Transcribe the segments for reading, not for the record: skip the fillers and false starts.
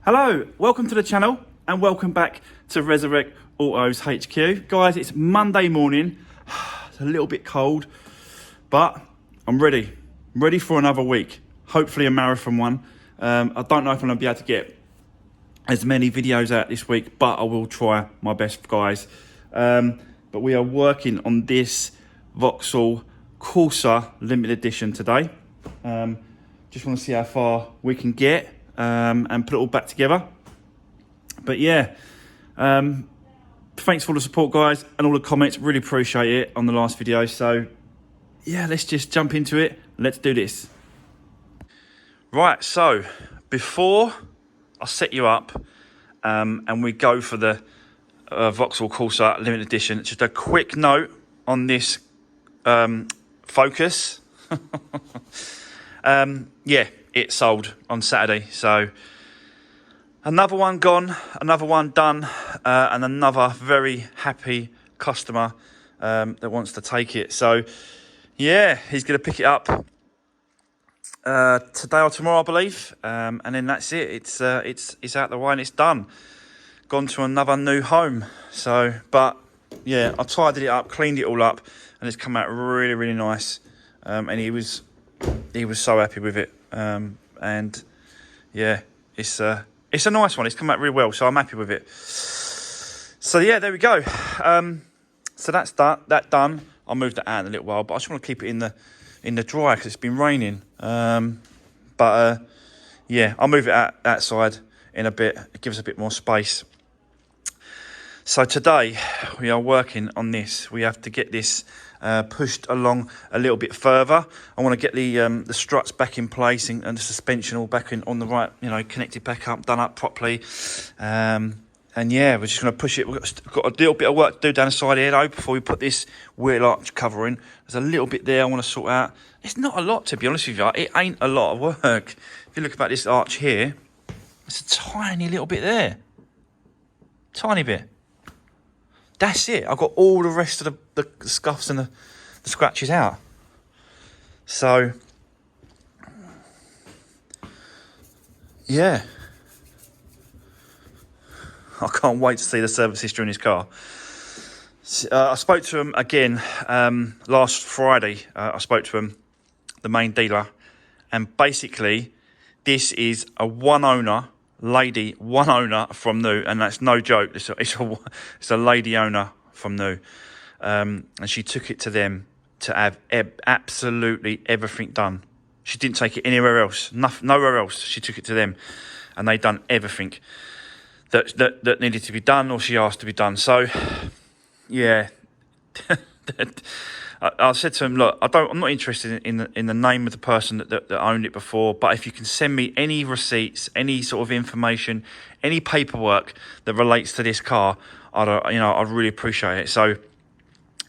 Hello, welcome to the channel and welcome back to Resurrect Autos HQ. Guys, it's Monday morning. It's a little bit cold, but I'm ready. Ready for another week. Hopefully a marathon one. I don't know if I'm going to be able to get as many videos out this week, but I will try my best, guys. But we are working on this Vauxhall Corsa limited edition today. Just want to see how far we can get. And put it all back together. But yeah, thanks for all the support, guys, and all the comments. Really appreciate it on the last video. So yeah, let's just jump into it. Let's do this. Right, so before I set you up and we go for the Vauxhall Corsa limited edition, just a quick note on this Focus. Yeah, it sold on Saturday, so another one gone, another one done, and another very happy customer that wants to take it. So yeah, he's going to pick it up today or tomorrow, I believe, and then that's it. It's out the way and it's done. Gone to another new home. So, but yeah, I tidied it up, cleaned it all up, and it's come out really, really nice. And he was so happy with it. And yeah, it's a nice one. It's come out really well, so I'm happy with it. So yeah, there we go. So that's that done. I'll move that out in a little while, but I just want to keep it in the dry because it's been raining. But yeah, I'll move it out outside in a bit. It gives a bit more space. So today we are working on this. We have to get this pushed along a little bit further. I want to get the struts back in place and the suspension all back in on the right, connected back up, done up properly. And yeah, we're just going to push it. We've got a little bit of work to do down the side here though before we put this wheel arch cover in. There's a little bit there I want to sort out. It's not a lot, to be honest with you. It ain't a lot of work. If you look about this arch here, it's a tiny little bit there. Tiny bit. That's it. I've got all the rest of the scuffs and the scratches out. So, yeah. I can't wait to see the service history in his car. I spoke to him again last Friday. I spoke to him, the main dealer. And basically, this is a one-owner lady, one owner from new, and that's no joke. It's a lady owner from new, and she took it to them to have absolutely everything done. She didn't take it anywhere else, nowhere else. She took it to them, and they done everything that needed to be done, or she asked to be done. So, yeah. I said to him, look, I'm not interested in the name of the person that owned it before, but if you can send me any receipts, any sort of information, any paperwork that relates to this car, I'd really appreciate it. So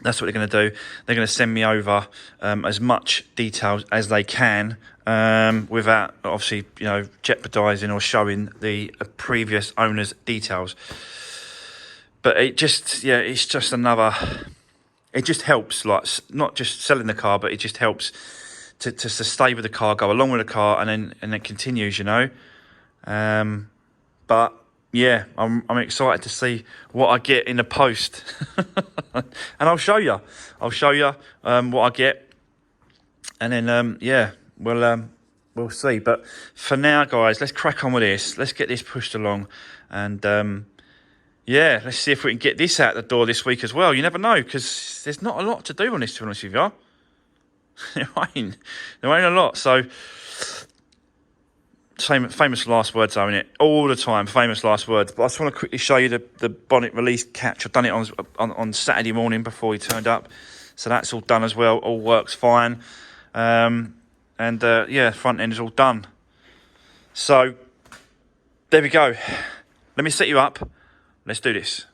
that's what they're going to do. They're going to send me over as much details as they can, without obviously jeopardising or showing the previous owner's details. But it's just another. It just helps, like, not just selling the car, but it just helps to stay with the car, go along with the car, and then continues, But yeah, I'm excited to see what I get in the post, and I'll show you. What I get, and then yeah, we'll see. But for now, guys, let's crack on with this. Let's get this pushed along, and yeah, let's see if we can get this out the door this week as well. You never know, because there's not a lot to do on this, to be honest with you. There ain't a lot. So, famous last words, though, innit? All the time, famous last words. But I just want to quickly show you the bonnet release catch. I've done it on Saturday morning before he turned up. So that's all done as well. All works fine. Yeah, front end is all done. So, there we go. Let me set you up. Let's do this.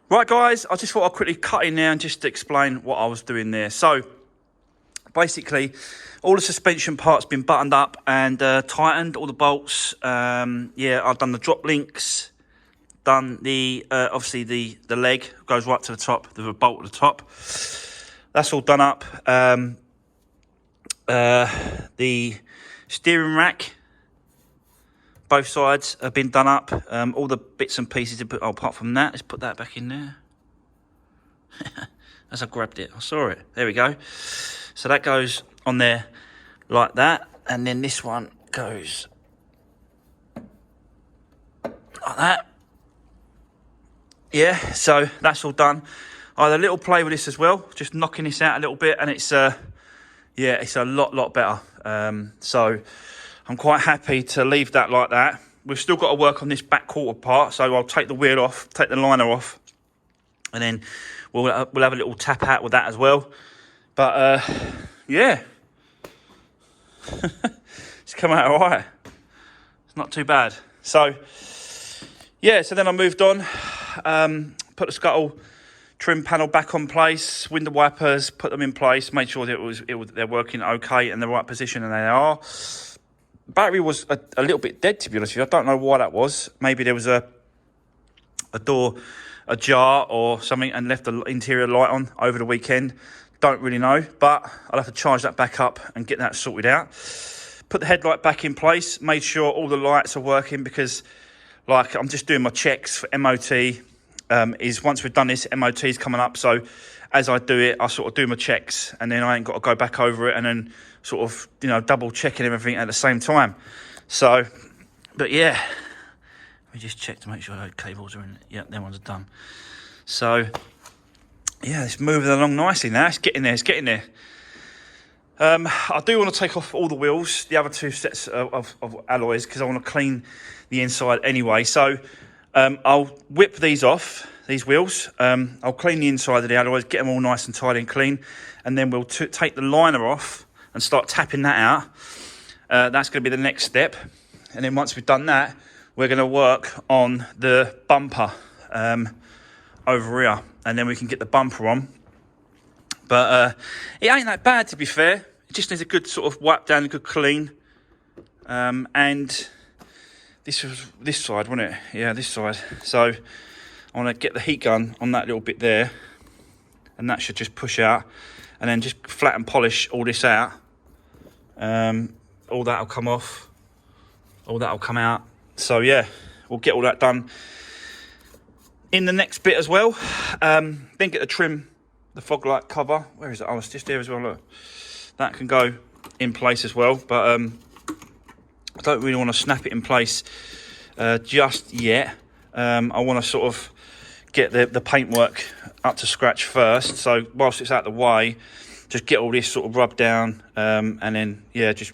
Right, guys, I just thought I'd quickly cut in there and just explain what I was doing there. So, basically, all the suspension parts been buttoned up and tightened, all the bolts. Yeah, I've done the drop links, done the, obviously the leg goes right to the top, the bolt at the top. That's all done up. The steering rack, both sides have been done up. All the bits and pieces, apart from that, let's put that back in there. As I grabbed it, I saw it. There we go. So that goes on there like that. And then this one goes like that. Yeah, so that's all done. I had a little play with this as well, just knocking this out a little bit, and it's yeah, it's a lot better. So I'm quite happy to leave that like that. We've still got to work on this back quarter part, so I'll take the wheel off, take the liner off, and then we'll have a little tap out with that as well. But yeah, it's come out all right. It's not too bad. So yeah, so then I moved on, put the scuttle trim panel back on place, window wipers, put them in place, made sure that they're working okay in the right position, and they are. Battery was a little bit dead, to be honest with you. I don't know why that was. Maybe there was a door ajar or something and left the interior light on over the weekend. Don't really know, but I'll have to charge that back up and get that sorted out. Put the headlight back in place, made sure all the lights are working, because like I'm just doing my checks for MOT. Is once we've done this, MOT is coming up, so as I do it, I sort of do my checks, and then I ain't got to go back over it and then sort of, you know, double checking everything at the same time. So, but yeah, we just check to make sure those cables are in. Yep, them ones are done. So yeah, it's moving along nicely now. It's getting there. It's getting there. I do want to take off all the wheels, the other two sets of alloys, because I want to clean the inside anyway. So I'll whip these off, these wheels. I'll clean the inside of the alloys, get them all nice and tidy and clean, and then we'll take the liner off and start tapping that out. That's going to be the next step. And then once we've done that, we're going to work on the bumper over here, and then we can get the bumper on. But it ain't that bad, to be fair. It just needs a good sort of wipe down, a good clean. And this was this side, wasn't it? Yeah, this side. So I want to get the heat gun on that little bit there, and that should just push out, and then just flat and polish all this out. All that'll come off, all that'll come out. So yeah, we'll get all that done in the next bit as well. Then get the trim, the fog light cover. Where is it? Oh, it's just there as well. Look, that can go in place as well. But I don't really want to snap it in place just yet. I want to sort of get the paintwork up to scratch first. So whilst it's out the way, just get all this sort of rubbed down, and then just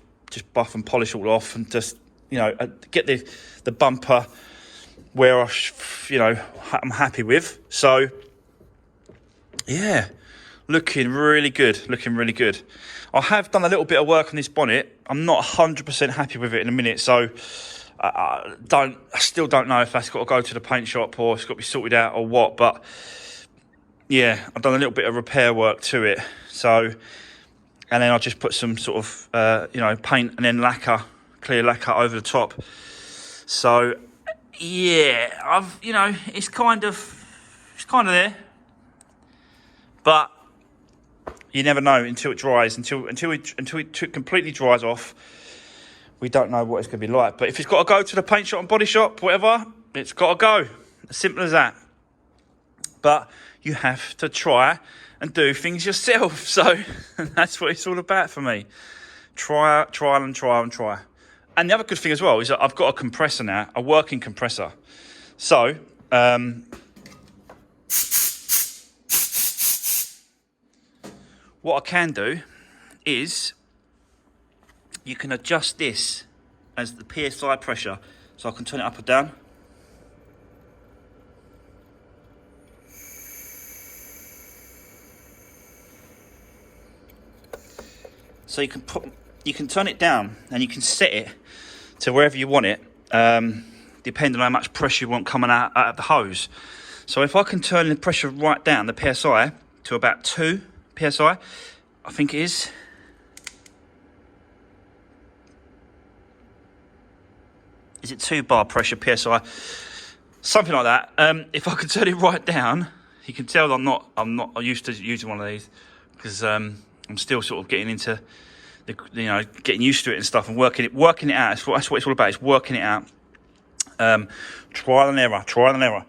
buff and polish all off, and just get the bumper where I'm happy with. So yeah, looking really good. I have done a little bit of work on this bonnet. I'm not 100% happy with it in a minute, so I still don't know if that's got to go to the paint shop or it's got to be sorted out or what. But yeah, I've done a little bit of repair work to it. So, and then I'll just put some sort of paint and then clear lacquer over the top. So yeah, it's kind of there, but you never know until it dries. Until it completely dries off, we don't know what it's going to be like. But if it's got to go to the paint shop and body shop, whatever, it's got to go. As simple as that. But you have to try and do things yourself. So that's what it's all about for me. Try. And the other good thing as well is that I've got a compressor now, a working compressor. So what I can do is you can adjust this as the PSI pressure, so I can turn it up or down. So you can turn it down and you can set it to wherever you want it, depending on how much pressure you want coming out of the hose. So if I can turn the pressure right down, the PSI, to about 2 PSI, I think it is. Is it 2 bar pressure PSI? Something like that. If I can turn it right down, you can tell I'm not used to using one of these, because I'm still sort of getting into getting used to it and stuff, and working it out. That's what it's all about. It's working it out. Trial and error.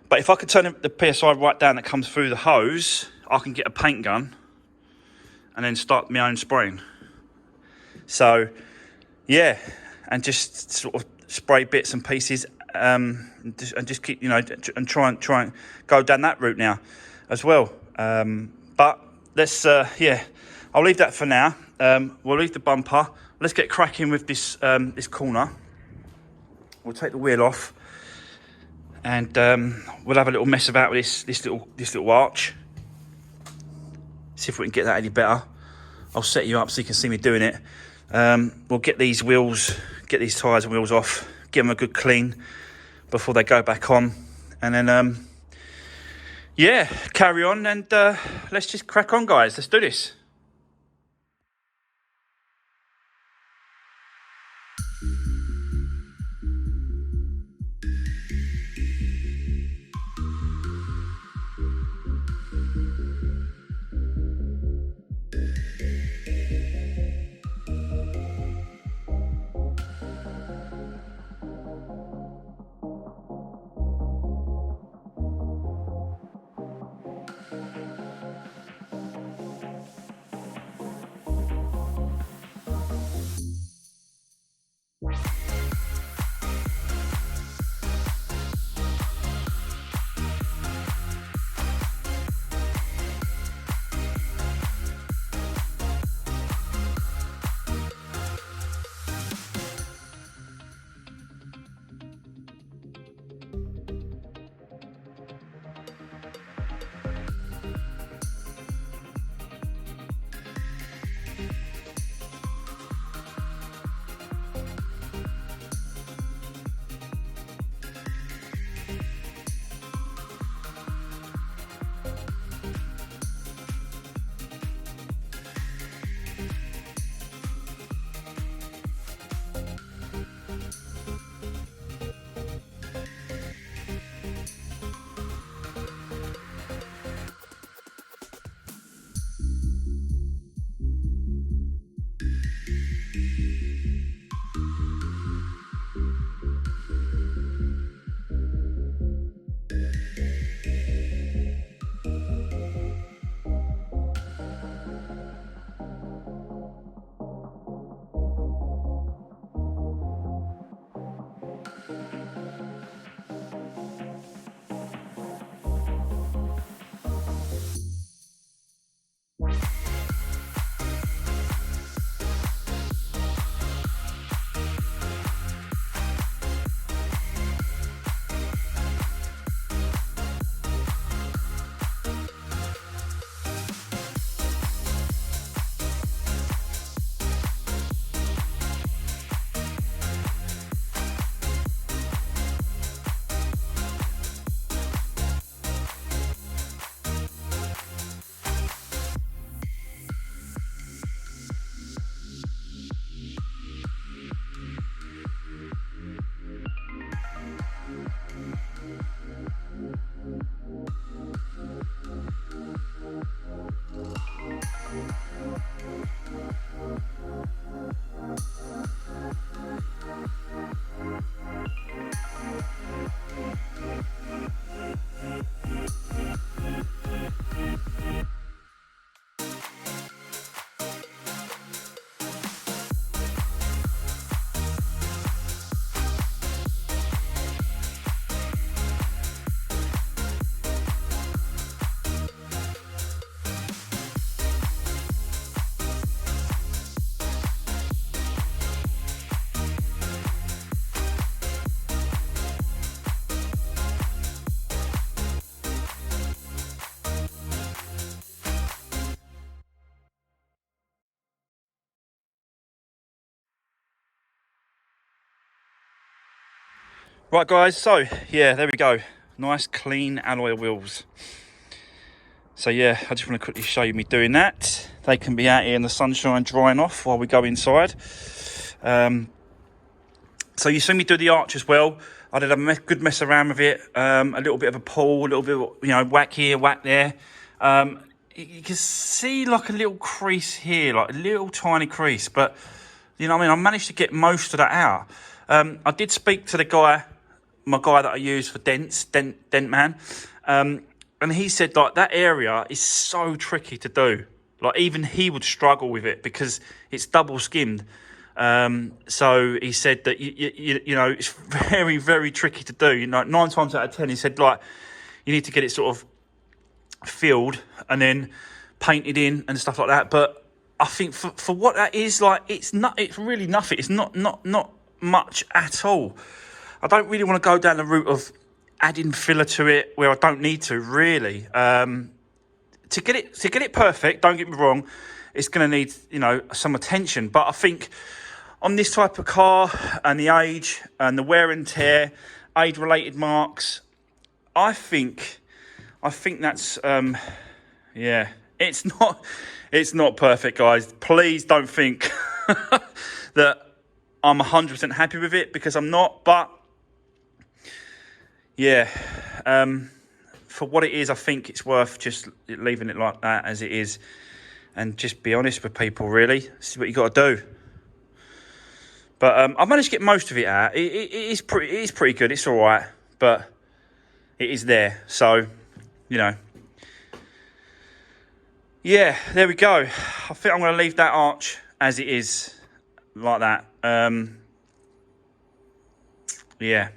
But if I could turn the PSI right down that comes through the hose, I can get a paint gun and then start my own spraying. So yeah, and just sort of spray bits and pieces, and just keep and try and go down that route now as well. But let's I'll leave that for now. We'll leave the bumper. Let's get cracking with this this corner. We'll take the wheel off, and we'll have a little mess about with this little arch. See if we can get that any better. I'll set you up so you can see me doing it. We'll get these tyres and wheels off, give them a good clean before they go back on, and then carry on, and let's just crack on, guys. Let's do this. Right guys, so yeah, there we go. Nice clean alloy wheels. So yeah, I just want to quickly show you me doing that. They can be out here in the sunshine drying off while we go inside. So you see me do the arch as well. I did a good mess around with it. A little bit of a pull, a little bit of, you know, whack here, whack there. You can see like a little crease here, like a little tiny crease. But, you know what I mean, I managed to get most of that out. I did speak to the guy, my guy that I use for dents, Dent Man. And he said, like, that area is so tricky to do. Like, even he would struggle with it because it's double skimmed. So he said that, you know, it's very, very tricky to do. You know, 9 times out of 10, he said, like, you need to get it sort of filled and then painted in and stuff like that. But I think for what that is, like, it's really nothing. It's not much at all. I don't really want to go down the route of adding filler to it where I don't need to, really. To get it perfect, don't get me wrong, it's going to need, you know, some attention. But I think on this type of car and the age and the wear and tear, age-related marks, I think that's yeah. It's not perfect, guys. Please don't think that I'm 100% happy with it, because I'm not. But yeah, for what it is, I think it's worth just leaving it like that as it is, and just be honest with people. Really, see what you got to do. But I managed to get most of it out. It is pretty good. It's all right, but it is there. So, you know, yeah, there we go. I think I'm going to leave that arch as it is, like that. Yeah.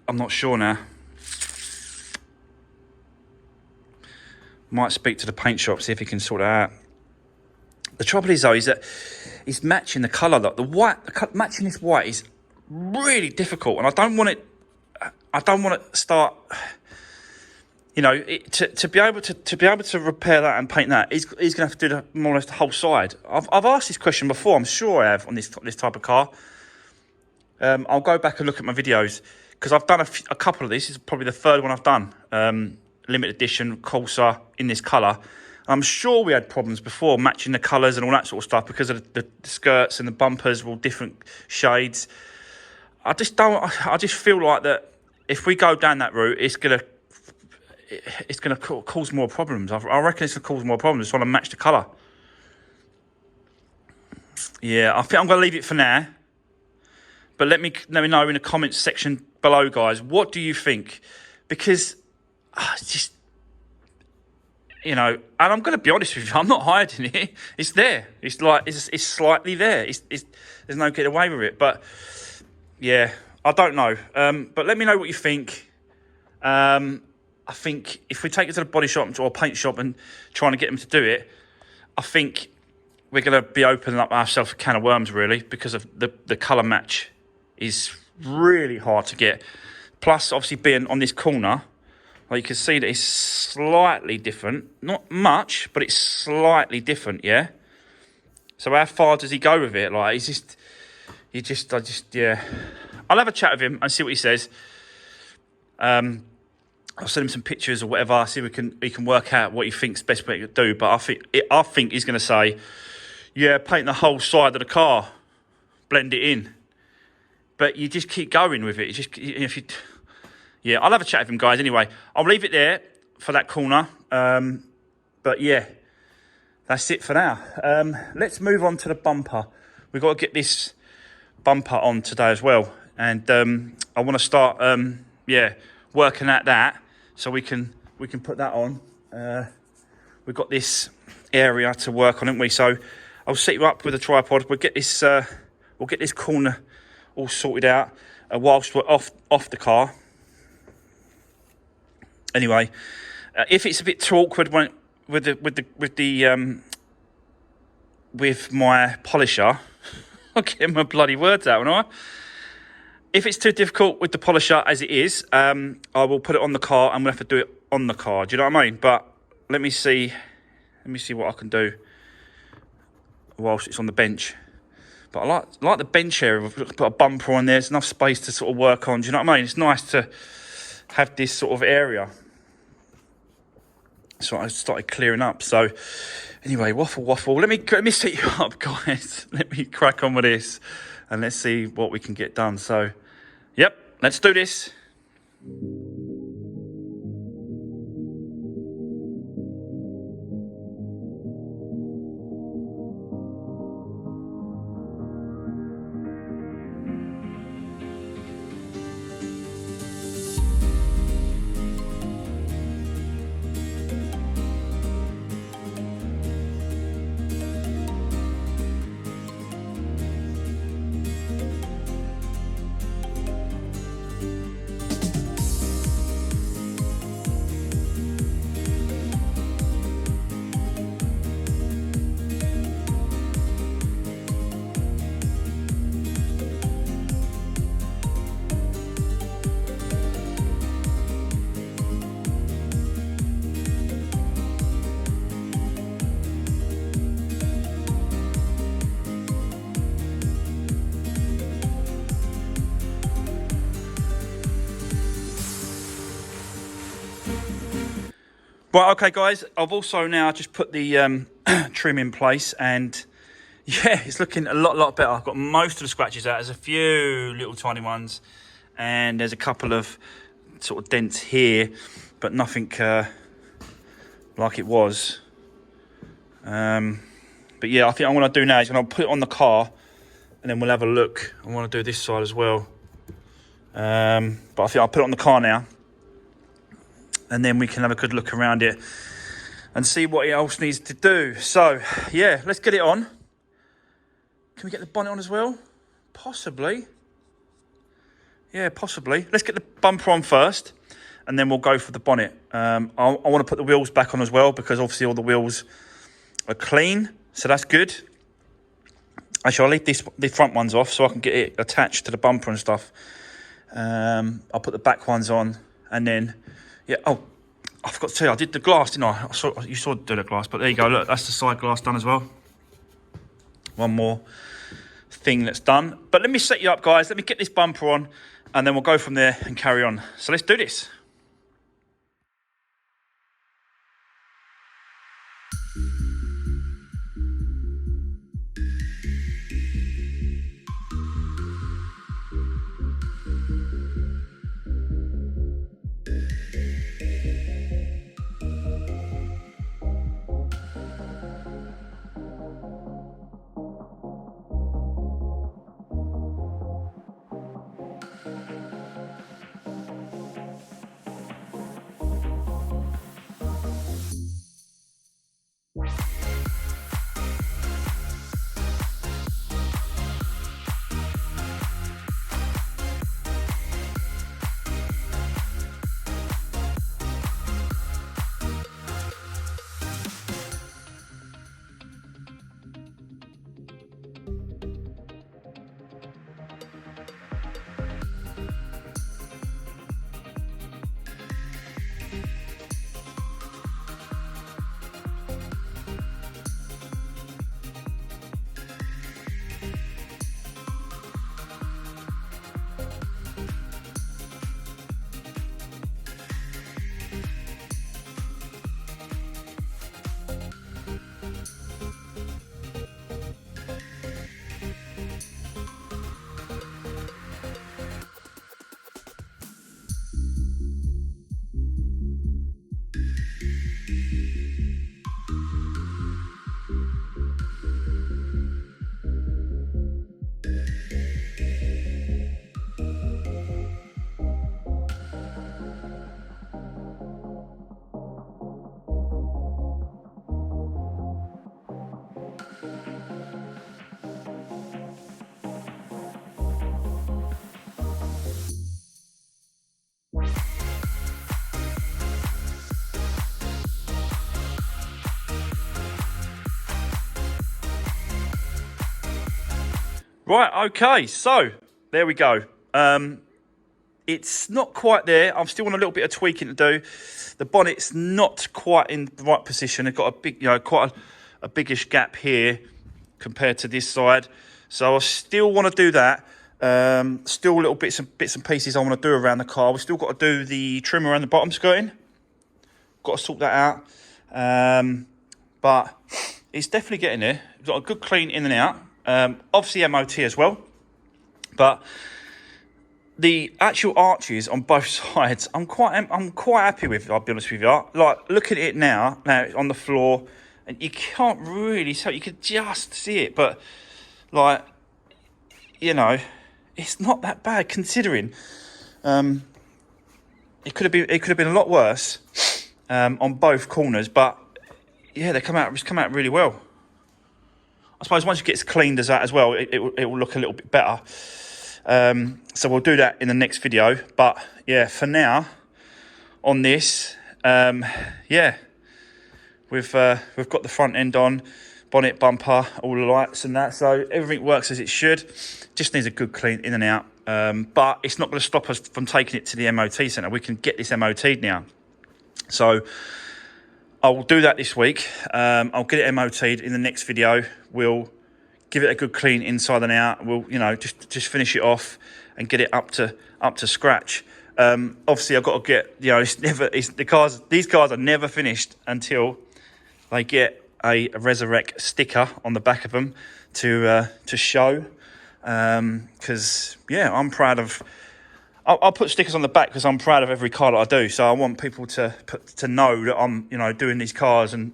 I'm not sure now. Might speak to the paint shop, see if he can sort it out. The trouble is, though, is that it's matching the colour. Like the white, matching this white is really difficult, and I don't want to start. You know, to be able to repair that and paint that, he's going to have to do more or less the whole side. I've asked this question before. I'm sure I have on this type of car. I'll go back and look at my videos, because I've done a couple of these. This is probably the third one I've done. Limited edition Corsa in this colour. I'm sure we had problems before matching the colours and all that sort of stuff, because of the skirts and the bumpers were all different shades. I just feel like that if we go down that route, it's gonna cause more problems. I reckon it's gonna cause more problems trying to match the colour. Yeah, I think I'm gonna leave it for now. But let me know in the comments section below, guys. What do you think? Because it's just, you know, and I'm going to be honest with you, I'm not hiding it. It's there. It's like it's slightly there. There's no getting away with it. But yeah, I don't know. But let me know what you think. I think if we take it to the body shop or paint shop and trying to get them to do it, I think we're going to be opening up ourselves a can of worms, really, because of the colour match is really hard to get. Plus, obviously, being on this corner, like, you can see that it's slightly different. Not much, but it's slightly different, yeah? So how far does he go with it? Like, yeah. I'll have a chat with him and see what he says. I'll send him some pictures or whatever, see if he can work out what he thinks best way to do. But I think he's going to say, yeah, paint the whole side of the car, blend it in. But you just keep going with it. Yeah, I'll have a chat with him, guys. Anyway, I'll leave it there for that corner. But yeah, that's it for now. Let's move on to the bumper. We've got to get this bumper on today as well. And I want to start, working at that so we can put that on. We've got this area to work on, haven't we? So I'll set you up with a tripod. We'll get this corner all sorted out whilst we're off the car. Anyway, if it's a bit too awkward with my polisher, I'll get my bloody words out, won't I? if it's too difficult with the polisher as it is, I will put it on the car and we'll have to do it on the car. Do you know what I mean? But let me see what I can do whilst it's on the bench. But I like the bench area. We've put a bumper on there. There's enough space to sort of work on. Do you know what I mean? It's nice to have this sort of area. So I started clearing up. So anyway, waffle. Let me set you up, guys. Let me crack on with this and let's see what we can get done. So, yep, let's do this. Right, okay, guys, I've also now just put the trim in place, and yeah, it's looking a lot better. I've got most of the scratches out. There's a few little tiny ones, and there's a couple of sort of dents here, but nothing like it was. But yeah, I think what I'm going to do now is I'll put it on the car, and then we'll have a look. I want to do this side as well. But I think I'll put it on the car now, and then we can have a good look around it and see what else needs to do. So, yeah, let's get it on. Can we get the bonnet on as well? Possibly. Yeah, possibly. Let's get the bumper on first, and then we'll go for the bonnet. I want to put the wheels back on as well, because obviously all the wheels are clean, so that's good. Actually, I'll leave the front ones off so I can get it attached to the bumper and stuff. I'll put the back ones on, and then... yeah, oh, I forgot to tell you, I did the glass, didn't I? You saw do the glass, but there you go. Look, that's the side glass done as well. One more thing that's done. But let me set you up, guys. Let me get this bumper on, and then we'll go from there and carry on. So let's do this. Right, okay, so there we go. It's not quite there. I'm still on a little bit of tweaking to do. The bonnet's not quite in the right position. It's got a big, quite a biggish gap here compared to this side. So I still want to do that. Still little bits and pieces I want to do around the car. We've still got to do the trim around the bottom skirting. Got to sort that out. But it's definitely getting there. We've got a good clean in and out. Obviously MOT as well. But the actual arches on both sides, I'm quite happy with. I'll be honest with you. Like, look at it now it's on the floor, and you can't really tell. You could just see it, but like, it's not that bad considering. It could have been a lot worse on both corners, but yeah, it's come out really well. I suppose once it gets cleaned as that as well, it will look a little bit better. So we'll do that in the next video. But yeah, for now, on this, yeah, we've got the front end on, bonnet, bumper, all the lights and that. So everything works as it should. Just needs a good clean in and out. But it's not going to stop us from taking it to the MOT centre. We can get this MOT'd now. So I will do that this week. I'll get it MOT'd in the next video. We'll give it a good clean inside and out. We'll, just finish it off and get it up to scratch. Obviously, I've got to get, these cars are never finished until they get a Resurrect sticker on the back of them to show. Because yeah, I'm proud of. I'll put stickers on the back because I'm proud of every car that I do. So I want people to know that I'm, doing these cars and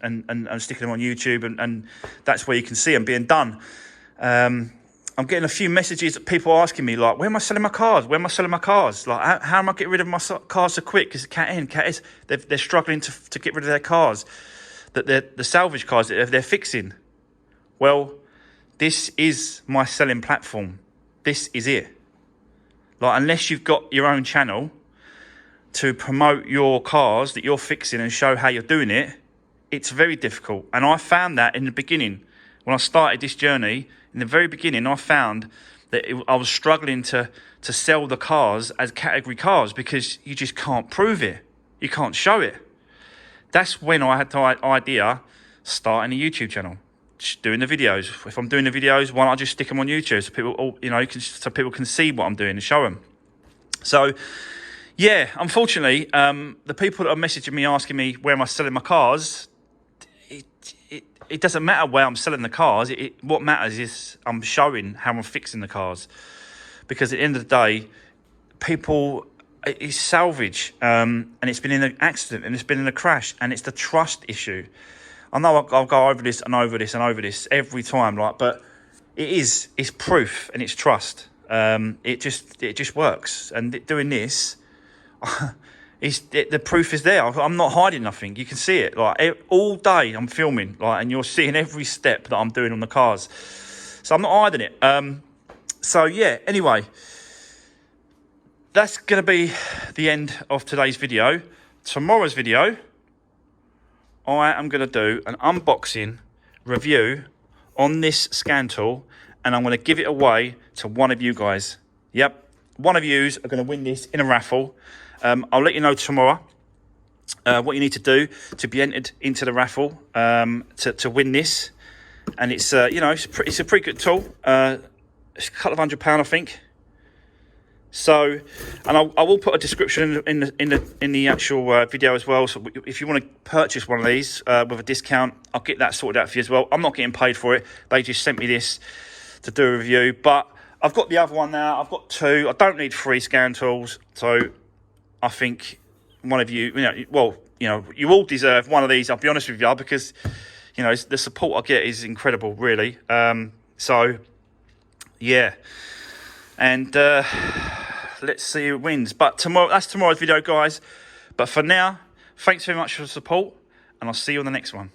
sticking them on YouTube, and that's where you can see them being done. I'm getting a few messages of people asking me, like, where am I selling my cars? Where am I selling my cars? Like, how am I getting rid of my cars so quick? Because Cat is, they're struggling to get rid of their cars, that the salvage cars that they're fixing. Well, this is my selling platform. This is it. Like, unless you've got your own channel to promote your cars that you're fixing and show how you're doing it, it's very difficult. And I found that in the beginning. When I started this journey, in the very beginning, I found that I was struggling to sell the cars as category cars because you just can't prove it. You can't show it. That's when I had the idea starting a YouTube channel. Just doing the videos. If I'm doing the videos, why not just stick them on YouTube so people, so people can see what I'm doing and show them. So, yeah, unfortunately, the people that are messaging me asking me where am I selling my cars, it doesn't matter where I'm selling the cars. What matters is I'm showing how I'm fixing the cars, because at the end of the day, people, it's salvage, and it's been in an accident and it's been in a crash, and it's the trust issue. I know I'll go over this and over this and over this every time, but it's proof and it's trust. It just works. And doing this, the proof is there. I'm not hiding nothing. You can see it. All day I'm filming, and you're seeing every step that I'm doing on the cars. So I'm not hiding it. So yeah. Anyway, that's gonna be the end of today's video. Tomorrow's video, I am going to do an unboxing review on this scan tool, and I'm going to give it away to one of you guys. Yep, one of yous are going to win this in a raffle. I'll let you know tomorrow what you need to do to be entered into the raffle to win this. And it's it's a pretty good tool. It's a couple of £100, I think. So, and I will put a description in the actual video as well. So if you want to purchase one of these with a discount, I'll get that sorted out for you as well. I'm not getting paid for it. They just sent me this to do a review. But I've got the other one now. I've got two. I don't need 3 scan tools. So I think one of you, you all deserve one of these. I'll be honest with you, because the support I get is incredible, really. So yeah. And let's see who wins. But that's tomorrow's video, guys. But for now, thanks very much for the support, and I'll see you on the next one.